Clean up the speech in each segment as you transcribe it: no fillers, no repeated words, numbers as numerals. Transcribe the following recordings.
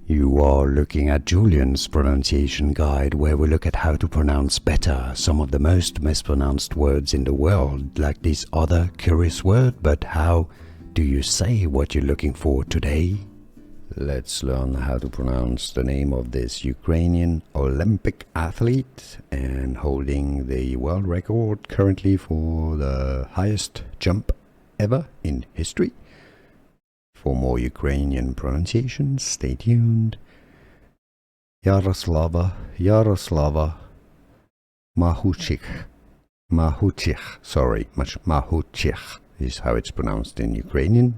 You are looking at Julian's pronunciation guide, where we look at how to pronounce better some of the most mispronounced words in the world, like this other curious word. But how do you say what you're looking for today? Let's learn how to pronounce the name of this Ukrainian Olympic athlete and holding the world record currently for the highest jump ever in history. For more Ukrainian pronunciations, stay tuned. Yaroslava Mahuchikh. Mahuchikh is how it's pronounced in Ukrainian.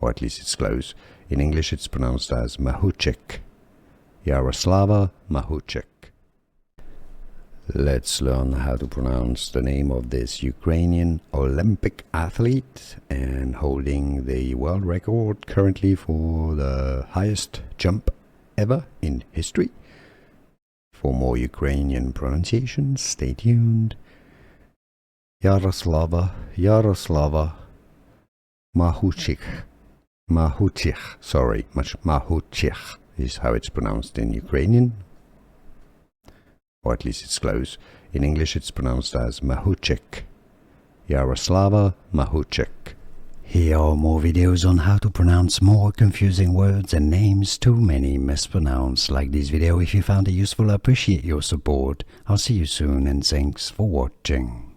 Or at least it's close. In English it's pronounced as Mahuchikh. Yaroslava Mahuchikh. Let's learn how to pronounce the name of this Ukrainian Olympic athlete and holding the world record currently for the highest jump ever in history. For more Ukrainian pronunciations, stay tuned. Yaroslava Mahuchikh. Mahuchikh is how it's pronounced in Ukrainian. Or at least it's close. In English it's pronounced as Mahuchikh. Yaroslava Mahuchikh. Here are more videos on how to pronounce more confusing words and names too many mispronounced. Like this video if you found it useful. I appreciate your support. I'll see you soon and thanks for watching.